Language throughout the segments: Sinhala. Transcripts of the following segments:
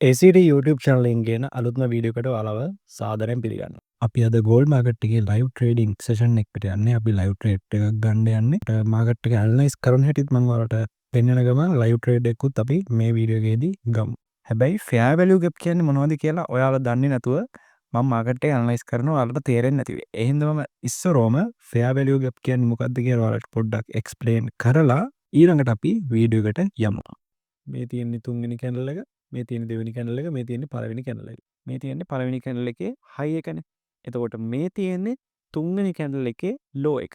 ACD YouTube channel එකෙන් ගෙන අලුත්ම වීඩියෝ එකට ඔයාලව සාදරයෙන් පිළිගන්නවා. අපි අද gold market එකේ live trading session එකකට යන්නේ. අපි live trade එකක් ගන්න යන්නේ. market එක analyze කරන හැටිත් මම ඔයාලට පෙන්වන ගමන් live trade එකකුත් අපි මේ වීඩියෝ එකේදී ගමු. හැබැයි fair value gap කියන්නේ මොනවද කියලා ඔයාලා දන්නේ නැතුව මම market එක analyze කරනවා ඔයාලට තේරෙන්නේ නැති වෙයි. ඒ හින්දා මම ඉස්සරෝම fair value gap කියන්නේ මොකක්ද කියලා ඔයාලට පොඩ්ඩක් explain කරලා ඊළඟට අපි වීඩියෝ එකට යමු. මේ තියෙන්නේ තුන්වෙනි කැනල් එක, මේ තියෙන්නේ දෙවෙනි කැනල් එක, මේ තියෙන්නේ පළවෙනි කැනල් එක. මේ තියෙන්නේ පළවෙනි කැනල් එකේ high එකනේ. එතකොට මේ තියෙන්නේ තුන්වෙනි කැනල් එකේ low එක.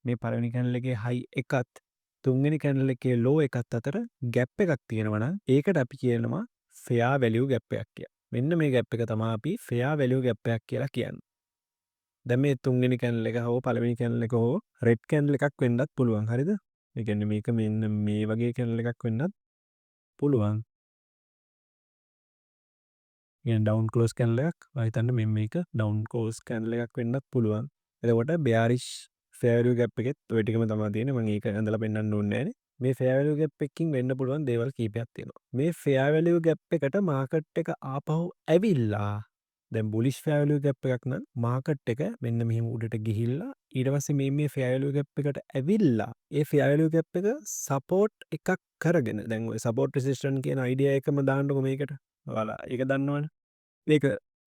මේ පළවෙනි කැනල් එකේ high එකත් තුන්වෙනි කැනල් එකේ low එකත් අතර gap එකක් තියෙනවා නම් ඒකට අපි කියනවා fair value gap එකක් කියලා. මෙන්න මේ gap එක තමයි අපි fair value gap එකක් කියලා කියන්නේ. දැන් මේ තුන්වෙනි කැනල් එක හෝ පළවෙනි කැනල් එක හෝ red කැනල් එකක් වෙන්නත් පුළුවන්. හරිද? ඒ කියන්නේ මේක මෙන්න මේ වගේ කැනල් එකක් වෙන්නත් පුළුවන්. ඩවන් කලෝස් කැනලයක් හිතන්න මේක ඩවන් කෝස් කැනල එකක් වෙන්නත් පුළුවන්. එතකොට බයාරිෂ් ෆෑවලු ගැප් එකෙත් ඔය ටිකම තමයි තියෙන්නේ. මම ඒක ඇඳලා පෙන්නන්න ඕනේ නැහැ. මේ ෆෑවලු ගැප් එකකින් වෙන්න පුළුවන් දේවල් කීපයක් තියෙනවා. මේ ෆෑවලු ගැප් එකට මාකට් එක ආපහු ඇවිල්ලා දැන් බුලිෂ් ෆෑවලු ගැප් එකක් නම් මාකට් එක මෙන්න මෙහෙම උඩට ගිහිල්ලා ඊට පස්සේ මේ ෆෑවලු ගැප් එකට ඇවිල්ලා ඒ ෆෑවලු ගැප් එක සපෝට් එකක් කරගෙන දැන් ඔය සපෝට් රෙසිස්ටන්ට් කියන අයිඩියා එකම දාන්නකො මේකට. ඔයාලා ඒක දන්නවනේ. ඒක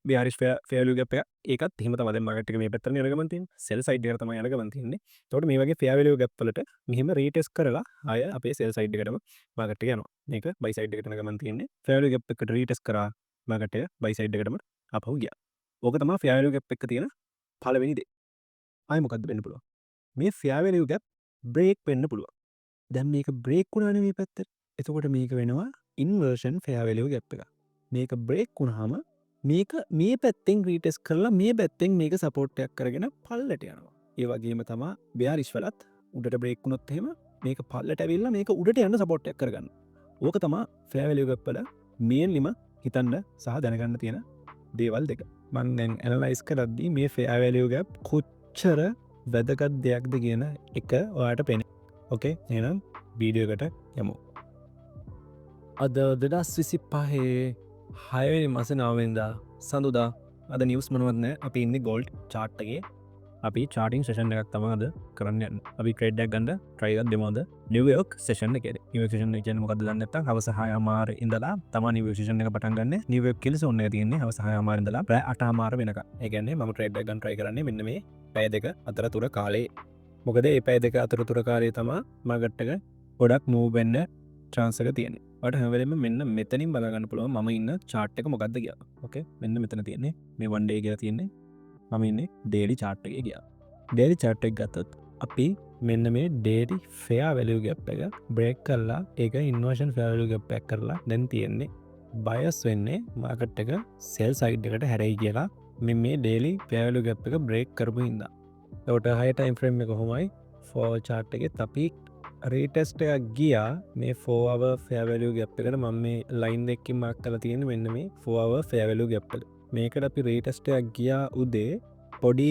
බයාරිෂ් ෆෑවලු ගැප් එක ඒකත් එහෙම තමයි දැන් මාකට් එක මේ පැත්තට යන ගමන් තියෙන්නේ. සෙල් සයිඩ් එකට තමයි යන ගමන් තියෙන්නේ. එතකොට මේ වගේ ෆෑවලු ගැප් වලට මෙහෙම රීටෙස්ට් කරලා ආය අපේ සෙල් සයිඩ් එකටම මාකට් එක යනවා. මේක බයි සයිඩ් එකට යන ගමන් තියෙන්නේ. ෆෑවලු ගැප් එකට රීටෙස්ට් කරා මාකට් එක බයි සයිඩ් එකටම ආපහු ගියා. ඕක තමයි ෆෑවලු ගැප් එක තියෙන පළවෙනි දේ. ආයි මොකද්ද වෙන්න පුළුවන්? මේ ෆෑවලු ගැප් බ්‍රේක් වෙන්න පුළුවන්. දැන් මේක බ්‍රේක් වුණානේ මේ පැත්තට. එතකොට මේක වෙනවා ඉන්වර්ෂන් ෆෑවලු ගැප් එක. මේක බ්‍රේක් වුණාම මේක මේ පැත්තෙන් රීටෙස් කරලා මේ පැත්තෙන් මේක සපෝට්ටයක් කරගෙන පල්ලට යනවා. ඒ වගේම තමා බයාරිෂ් වලත් උඩට බ්‍රේක් වුණොත් එහෙම මේක පල්ලට ඇවිල්ලා මේක උඩට යන්න සපෝට්ටයක් කරගන්න. ඕක තමා ෆෙයා වැලියු ගැප් වල මේන්ලිම හිතන්න සහ දැනගන්න තියෙන දේවල් දෙක. මම දැන් ඇනලයිස් කරද්දී මේ ෆෙයා වැලියු ගැප් කොච්චර වැදගත් දෙයක්ද කියන එක ඔයාලට පේනවා. ඕකේ එහෙනම් වීඩියෝ එකට යමු. අද 2025 6වෙනි මාසේ 9 වෙනිදා සඳුදා අද නිවුස් මොනවත් නැහැ. අපි ඉන්නේ ගෝල්ඩ් chart එකේ. අපි charting session එකක් තමයි අද කරන්න යන්නේ. අපි trade එකක් ගන්න try එකක් දෙමු අද නිව්යෝර්ක් session එකේ. නිව්යෝර්ක් session එක කියන්නේ මොකද්ද දන්නේ නැත්නම් හවස 6:00 ඉඳලා තමයි නිව්යෝර්ක් session එක පටන් ගන්න. නිව්යෝර්ක් කියලා zone එක තියෙන්නේ හවස 6:00 ඉඳලා රෑ 8:00 වෙනකම්. ඒ කියන්නේ මම trade එකක් ගන්න try කරන්නේ මෙන්න මේ පැය දෙක අතරතුර කාලේ. මොකද මේ පැය දෙක අතරතුර කාලේ තමයි මාකට් එක ගොඩක් move වෙන්න chance එක තියෙන්නේ. ඔයාලට හැම වෙලෙම මෙන්න මෙතනින් බලා ගන්න පුළුවන් මම ඉන්න chart එක මොකද්ද කියලා. ඕකේ මෙන්න මෙතන තියෙන්නේ මේ one day කියලා තියෙන්නේ. මම ඉන්නේ daily chart එකේ ගියා. daily chart එක ගත්තොත් අපි මෙන්න මේ daily fair value gap එක break කරලා ඒක inversion fair value gap එකක් කරලා දැන් තියෙන්නේ bias වෙන්නේ market එක sell side එකට හැරෙයි කියලා මේ daily fair value gap එක break කරපු හින්දා. ඒකට high time frame එක කොහොමයි for chart එකෙත් අපි රීටෙස්ට් එකක් ගියා මේ 4 hour fair value gap එකට මම මේ line එකකින් මාක් කරලා තියෙන්නේ මෙන්න මේ 4 hour fair value gap එක. මේකට අපි රීටෙස්ට් එකක් ගියා උදේ පොඩි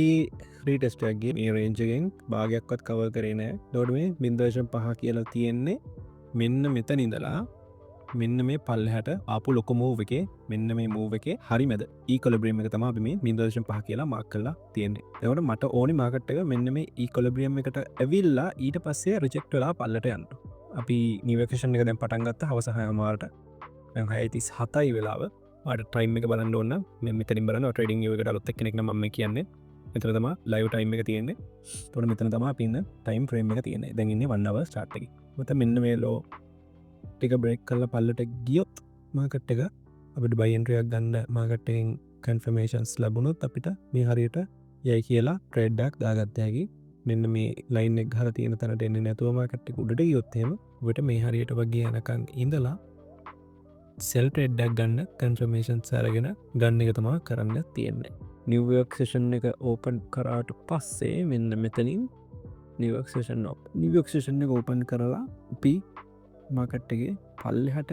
රීටෙස්ට් එකක් ගියේ මේ range එකෙන් භාගයක්වත් cover කරේ නැහැ. ඒකට මේ 0.5 කියලා තියෙන්නේ මෙන්න මෙතන ඉඳලා මෙන්න මේ පල්ලෙහාට ආපු ලොකු move එකේ මෙන්න මේ move එකේ හරි මැද equilibrium එක තමයි අපි මේ 0.5 කියලා මාක් කරලා තියෙන්නේ. එතකොට මට ඕනේ market එක මෙන්න මේ equilibrium එකට ඇවිල්ලා ඊට පස්සේ reject වෙලා පල්ලට යන්න. අපි new session එක දැන් පටන් ගත්තා හවස 6:00ට. දැන් 6:37යි වෙලාව. ඔයාලට time එක බලන්න ඕන නම් මම මෙතනින් බලනවා trading view එකට අලුත් එක්කෙනෙක් නම් මම කියන්නේ. මෙතන තමයි live time එක තියෙන්නේ. එතකොට මෙතන තමයි අපි ඉන්න time frame එක තියෙන්නේ. දැන් ඉන්නේ 1 hour start එකේ. මත මෙන්න මේ low ටික බ්‍රේක් කරලා පල්ලට ගියොත් මාකට් එක අපිට buy entry එකක් ගන්න මාකට් එකෙන් confirmations ලැබුණොත් අපිට මේ හරියට යයි කියලා trade එකක් දාගත්ත හැකි. මෙන්න මේ line එක ගහලා තියෙන තැනට එන්නේ නැතුව මාකට් එක උඩට ගියොත් එහෙම ඔබට මේ හරියට වගේ යනකම් ඉඳලා sell trade එකක් ගන්න confirmations අරගෙන ගන්න එක තමයි කරන්න තියෙන්නේ. New York session එක open කරාට පස්සේ මෙන්න මෙතනින් New York session එක open කරලා අපි මාකට් එකේ පල්ලෙහාට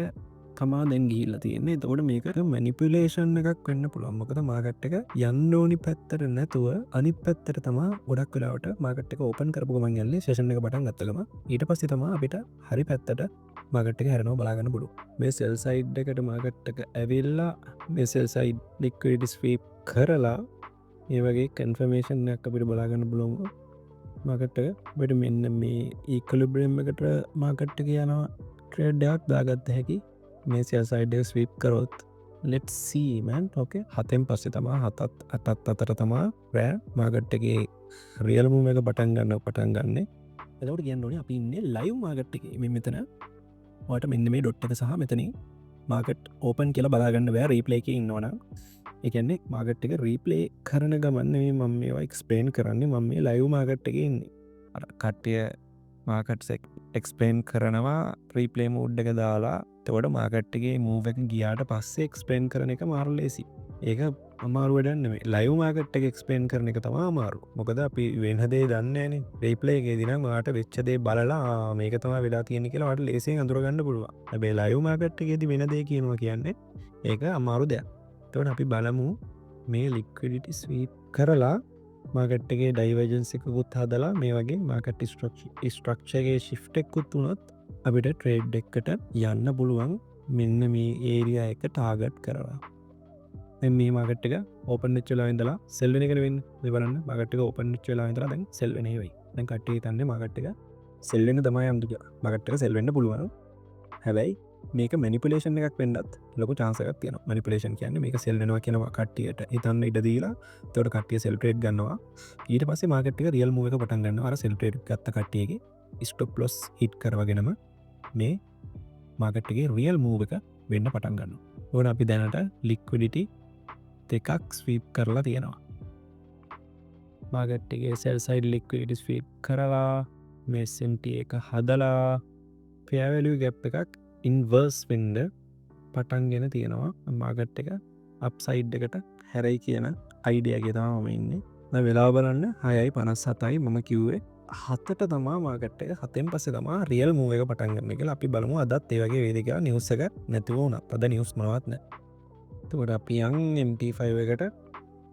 තමා දැන් ගිහිල්ලා තියෙන්නේ. එතකොට මේක මැනිපියුලේෂන් එකක් වෙන්න පුළුවන්. මොකද මාකට් එක යන්න ඕනි පැත්තට නැතුව අනිත් පැත්තට තමයි ගොඩක් වෙලාවට මාකට් එක ඕපන් කරපු ගමන් යන්නේ සෙෂන් එක පටන් ගත්ත ගමන්. ඊට පස්සේ තමයි අපිට හරි පැත්තට මාකට් එක හැරෙනවා බලා ගන්න පුළුවන්. මේ සෙල් සයිඩ් එකට මාකට් එක ඇවිල්ලා මේ සෙල් සයිඩ් ලික්විඩිටි ස්වීප් කරලා මේ වගේ කන්ෆර්මේෂන් එකක් අපිට බලා ගන්න පුළුවන් මාකට් එක. අපිට මෙන්න මේ ඉක්විලිබ්‍රියම් එකට මාකට් එක යනවා ට්‍රේඩ් එකක් දාගත්ත හැකි මේ සෙල් සයිඩ් එක ස්වීප් කරොත්. let's see man. okay 7න් පස්සේ තමා 7ත් 8ත් අතර තමා රෑ මාකට් එකේ රියල් මූව් එක පටන් ගන්න. එතකොට කියන්න ඕනේ අපි ඉන්නේ ලයිව් මාකට් එකේ. මේ මෙතන ඔයාලට මෙන්න මේ ඩොට් එක සහ මෙතනින් මාකට් ඕපන් කියලා බලා ගන්න බෑ රීප්ලේ එකේ ඉන්නවනම්. ඒ කියන්නේ මාකට් එක රීප්ලේ කරන ගමන් නෙමෙයි මම මේවා එක්ස්ප්ලেইন කරන්නේ. මම මේ ලයිව් මාකට් එකේ ඉන්නේ. අර කට්ටිය මාකට්ස් එක්ස්ප්ලেইন කරනවා රීප්ලේ මෝඩ් එක දාලා. එතකොට මාකට් එකේ මූව් එක ගියාට පස්සේ එක්ස්ප්ලেইন කරන එක මාරු ලේසි. ඒක අමාරු වැඩක් නෙමෙයි. ලයිව් මාකට් එක එක්ස්ප්ලেইন කරන එක තමයි අමාරු. මොකද අපි වෙන දේ දන්නේ නැහනේ. රීප්ලේ එකේදී නම් ඔයාලට වෙච්ච දේ බලලා මේක තමයි වෙලා තියෙන්නේ කියලා ඔයාලට ලේසියෙන් අඳුර ගන්න පුළුවන්. හැබැයි ලයිව් මාකට් එකේදී වෙන දේ කියනවා කියන්නේ ඒක අමාරු දෙයක්. එතකොට අපි බලමු මේ ලික්විඩිටි ස්වීප් කරලා මාකට් එකේ ඩයිවර්ජන්ස් එකකුත් හදලා මේ වගේ මාකට් ස්ට්‍රක්චර් එකේ shift එකකුත් වුණොත් අපිට ට්‍රේඩ් එකකට යන්න පුළුවන් මෙන්න මේ ඒරියා එක ටාගට් කරලා. දැන් මේ මාකට් එක ඕපන් වෙච්ච වෙලාවෙ ඉඳලා සෙල් වෙන එක නෙවෙන්නේ. මේ බලන්න මාකට් එක ඕපන් වෙච්ච වෙලාවෙ ඉඳලා දැන් සෙල් වෙන හේවයි. දැන් කට්ටිය හිතන්නේ මාකට් එක සෙල් වෙන්න තමයි යන්න කියලා. මාකට් එක සෙල් වෙන්න පුළුවන්. හැබැයි මේක මැනිපුලේෂන් එකක් වෙන්නත් ලොකු chance එකක් තියෙනවා. මැනිපුලේෂන් කියන්නේ මේක සෙල් වෙනවා කියන කට්ටියට හිතන්න ඉඩ දීලා එතකොට කට්ටිය සෙල් ට්‍රේඩ් ගන්නවා. ඊට පස්සේ මාකට් එක රියල් මූව් එක පටන් ගන්නවා. අර සෙල් ට්‍රේඩ් ගත්ත කට්ටියගේ ස්ටොප් ලොස් හිට් කරවගෙනම මේ මාකට් එකේ රියල් මූව් එක වෙන්න පටන් ගන්නවා. ඕන අපි දැනට ලික්විඩිටි දෙකක් ස්වීප් කරලා තියෙනවා. මාකට් එකේ සෙල් සයිඩ් ලික්විඩිටි ස්වීප් කරලා මේ SMT එක හදලා fair value gap එකක් ඉන්වර්ස් වෙන්න පටන්ගෙන තියෙනවා. මාකට් එක අප්සයිඩ් එකට හැරයි කියන අයිඩියා එකේ තමයි මම ඉන්නේ. දැන් වෙලාව බලන්න 6:57යි මම කිව්වේ 7ට තමා මාකට් එක 7න් පස්සේ තමා රියල් මූව් එක පටන් ගන්න කියලා. අපි බලමු අදත් ඒ වගේ වේද කියලා. නිවුස් එක නැතුව වුණා. අද නිවුස් මොනවත් නැහැ. එතකොට අපි යන් MT5 එකට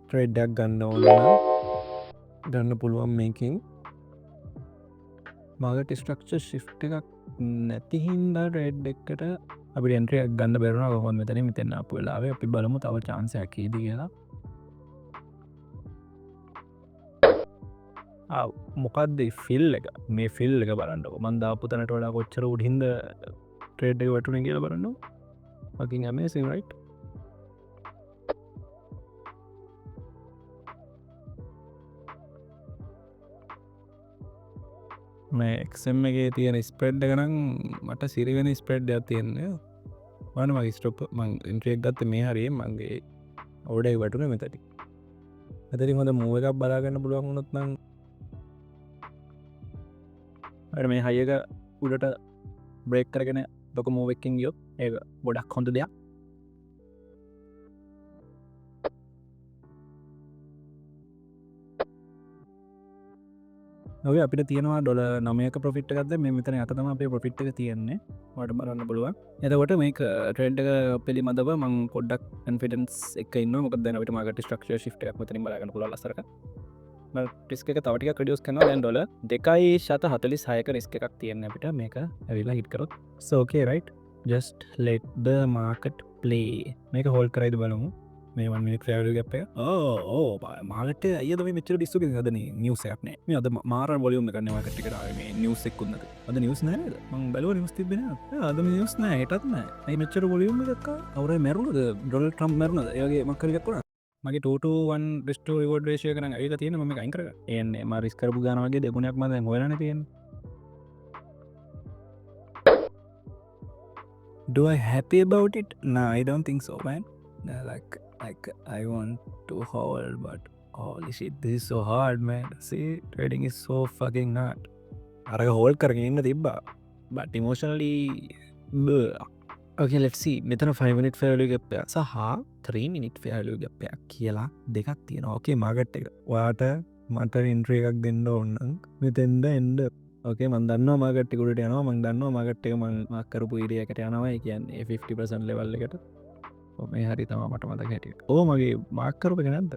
ට්‍රේඩ් එකක් ගන්න ඕන නම් ගන්න පුළුවන් මේකෙන්. මාකට් ස්ට්‍රක්චර් shift එකක් නැති හින්දා ට්‍රේඩ් එකකට අපිට එන්ට්‍රි එකක් ගන්න බැරි වුණා. කොහොමද මෙතන ආපු වෙලාවේ අපි බලමු තව chance එකක් එයිද කියලා. මොකක්ද ෆිල් එක මේ ෆිල් එක බලන්නකො. මන් දාපු තැනට වඩා කොච්චර උඩින්ද ට්‍රේඩ් එක වැටුනේ කියලා බලන්න. fucking amazing right. මේ XM එකේ තියෙන ස්ප්‍රෙඩ් එක නම් මට සිරිවෙන ස්ප්‍රෙඩ් එකක් තියෙන්නේ. වань මගේ ස්ටොප් මං එන්ට්‍රි එක ගත්තේ මේ හරියේ මගේ ඕඩර් එක වැටුනේ මෙතනට. මෙතනින් හොඳ මූව් එකක් බලා ගන්න පුළුවන් වුණොත් නම් අර මේ හයි එක උඩට බ්‍රේක් කරගෙන ලොකු මූව් එකකින් ගියොත් ඒක ගොඩක් හොඳ දෙයක්. ඔය අපිට තියෙනවා $9ක ප්‍රොෆිට් එකක් දැන් මේ මෙතන යට තමයි අපේ ප්‍රොෆිට් එක තියෙන්නේ. ඔයාලට බලන්න පුළුවන්. එතකොට මේක ට්‍රේඩ් එක පිළිබඳව මම පොඩ්ඩක් කන්ෆිඩන්ස් එක ඉන්නවා. මොකද දැන් අපිට මාකට් ස්ට්‍රක්චර් shift එකක් මෙතනින් බලා ගන්න පුළුවන් ලස්සරක. මම රිස්ක් එක තව ටිකක් රිඩියුස් කරනවා. දැන් $2.46ක රිස්ක් එකක් තියෙන අපිට මේක ඇවිල්ලා හිට් කරොත්. so okay right, just let the market play. මේක හෝල්ඩ් කරයිද බලමු. මේ 1 minute fair value gap එක. මාකට් එක අයියද මේ මෙච්චර ඩිස්ට් එකක් අද නිවුස් එකක් නෑ. මේ අද මාර වොලියුම් එකක් නේ මාකට් එකට ආවේ. මේ නිවුස් එකක් උන්නද. අද නිවුස් නෑ නේද? මම බැලුවා නිවුස් තිබ්බේ නෑ. අද නිවුස් නෑ. හෙටත් නෑ. මේ මෙච්චර වොලියුම් එකක් අවුරේ මැරුණද? Donald Trump මැරුණද? ඒ වගේ මොකක් හරි එකක් වුණා. මගේ 2-1 risk to reward ratio එක නම් ඇවිල්ලා තියෙන මම මේක අයින් කරගන්න. එන්නේ මම රිස්ක් කරපු ගාන වගේ දෙගුණයක් මම දැන් හොයලානේ තියෙන්නේ. Do I happy about it? No, I don't think so, man. Like I want to hold, but holy shit, this is so hard, man. See, trading is so fucking hard. අරක හෝල්ඩ් කරගෙන ඉන්න තිබ්බා. But emotionally, okay, let's see. මෙතන 5 minute fair value gap එක සහ 3 minute fair value gap එකක් කියලා දෙකක් තියෙනවා. Okay, මාකට් එක. ඔයාට මට entry එකක් දෙන්න ඕන නම් මෙතෙන්ද එන්න. Okay, මම දන්නවා මාකට් එක උඩට යනවා. මම දන්නවා මාකට් එක මම මාක් කරපු area එකට යනවා. ඒ කියන්නේ 50% level එකට. මේ හරි තමා මට මතක හැටියට. මගේ මාක් කරපු එක නැද්ද?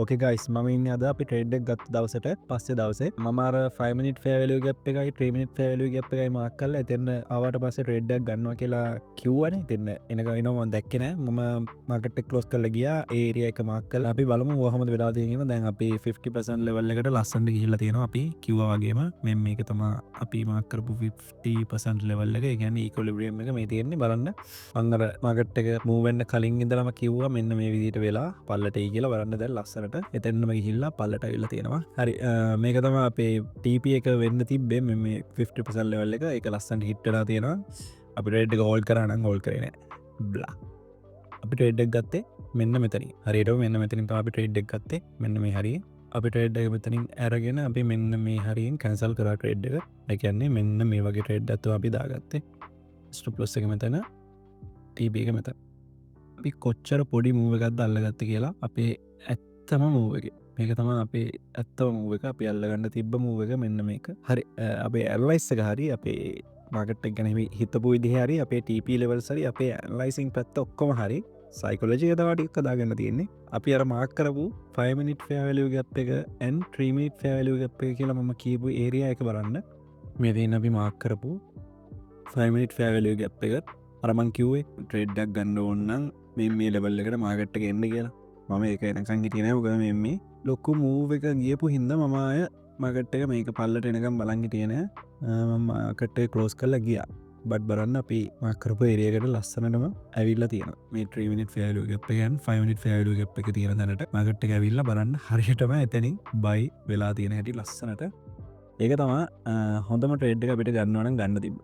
ඕකේ ගයිස් මම ඉන්නේ අද අපි ට්‍රේඩ් එක ගත්ත දවසට පස්සේ දවසේ මම අර 5 minute fair value gap එකයි 3 minute fair value gap එකයි මාක් කරලා එතන ආවට පස්සේ ට්‍රේඩ් එකක් ගන්නවා කියලා කිව්වනේ. ඉතින් එනක වෙනවා මම දැක්කේ නෑ. මම මාකට් එක ක්ලෝස් කරලා ගියා ඒ ඒරියා එක මාක් කරලා. අපි බලමු කොහොමද වෙලා තියෙන්නේ කියලා. දැන් අපි 50% level එකට ලස්සනට ගිහිල්ලා තියෙනවා. අපි කිව්වා වගේම මේක තමයි අපි මාක් කරපු 50% level එක. ඒ කියන්නේ equilibrium එක මේ තියෙන්නේ බලන්න. මම අර මාකට් එක move වෙන්න කලින් ඉඳලම කිව්වා මෙන්න මේ විදිහට වෙලා පල්ලට එයි කියලා. බලන්න දැන් ලස්සනට එතැන්නම ගිහිල්ලා පල්ලට ඇවිල්ලා තියෙනවා. හරි මේක තමයි අපේ TP එක වෙන්න තිබ්බේ මේ 50% level එක. ඒක ලස්සනට හිට් වෙලා තියෙනවා. අපි ට්‍රේඩ් එක හෝල්ඩ් කරා නම් හෝල්ඩ් කරේ නෑ. බ්ලා. අපි ට්‍රේඩ් එක ගත්තේ මෙන්න මෙතනින්. හරියටම මෙන්න මෙතනින් තමයි අපි ට්‍රේඩ් එක ගත්තේ. මෙන්න මේ හරියේ. අපි ට්‍රේඩ් එක මෙතනින් අරගෙන අපි මෙන්න මේ හරියෙන් කැන්සල් කරා ට්‍රේඩ් එක. ඒ කියන්නේ මෙන්න මේ වගේ ට්‍රේඩ් එකක් තමයි අපි දාගත්තේ. ස්ටොප් ලොස් එක මෙතන. TP එක මෙතන. අපි කොච්චර පොඩි මූව් එකක්ද අල්ලගත්තේ කියලා අපේ ඇත්තම මූව් එක. මේක තමයි අපේ ඇත්තම මූව් එක. අපි අල්ලගන්න තිබ්බ මූව් එක මෙන්න මේක. හරි අපේ ඇනලයිස් එක හරි අපේ මාකට් එක ගැන හිතපු විදිහ හරි අපේ TP levels හරි අපේ ඇනලයිසින් පැත්ත ඔක්කොම හරි සයිකොලොජි එක තමයි ටිකක් දාගන්න තියෙන්නේ. අපි අර මාක් කරපු 5 minute fair value gap එක and 3 minute fair value gap එක කියලා මම කියපු ඒරියා එක බලන්න. මේ තියෙන අපි මාක් කරපු 5 minute fair value gap එක අර මං කිව්වේ ට්‍රේඩ් එකක් ගන්න ඕන නම් මේ ලෙවල් එකට මාකට් එක එන්න කියලා. මම ඒක එනකන් හිටියේ නෑ. මොකද මේ ලොකු මූව් එක ගියපු හින්දා මම ආය මාකට් එක මේක පල්ලට එනකම් බලන් හිටියේ නෑ. මම මාකට් එක ක්ලෝස් කරලා ගියා. බට් බලන්න අපි මාක් කරපු ඒරියා එකට ලස්සනටම ඇවිල්ලා තියෙනවා. මේ 3 minute fair value gap එක and 5 minute fair value gap එක තියෙන තැනට මාකට් එක ඇවිල්ලා බලන්න හරියටම එතනින් buy වෙලා තියෙන හැටි ලස්සනට. ඒක තමයි හොඳම ට්‍රේඩ් එක අපිට ගන්නවා නම් ගන්න තිබ්බ.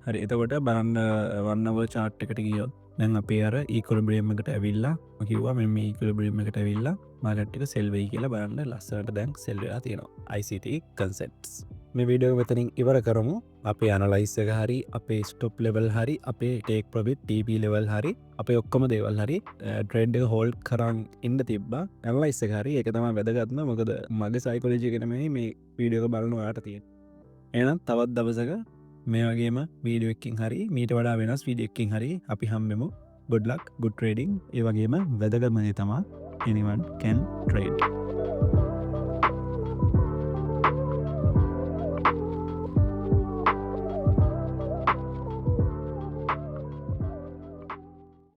හරි එතකොට බලන්න වන්නව චාට් එකට ගියොත් දැන් අපේ අර equilibrium එකට ඇවිල්ලා මම කිව්වා මේ equilibrium එකට ඇවිල්ලා මාකට් එක sell වෙයි කියලා බලන්න ලස්සනට දැන් sell වෙලා තියෙනවා ICT concepts. මේ වීඩියෝ එක මෙතනින් ඉවර කරමු. අපේ analyze එක හරි අපේ stop level හරි අපේ take profit TP level හරි අපේ ඔක්කොම දේවල් හරි trade එක hold කරන් ඉන්න තිබ්බා. analyze එක හරි ඒක තමයි වැදගත්ම. මොකද මගේ psychology එක නෙමෙයි මේ වීඩියෝ එක බලන ඔයාලට තියෙන්නේ. එහෙනම් තවත් දවසක මේ වගේම වීඩියෝ එකකින් හරි මීට වඩා වෙනස් වීඩියෝ එකකින් හරි අපි හම්බෙමු. good luck good trading. ඒ වගේම වැදගත්ම දේ තමයි anyone can trade.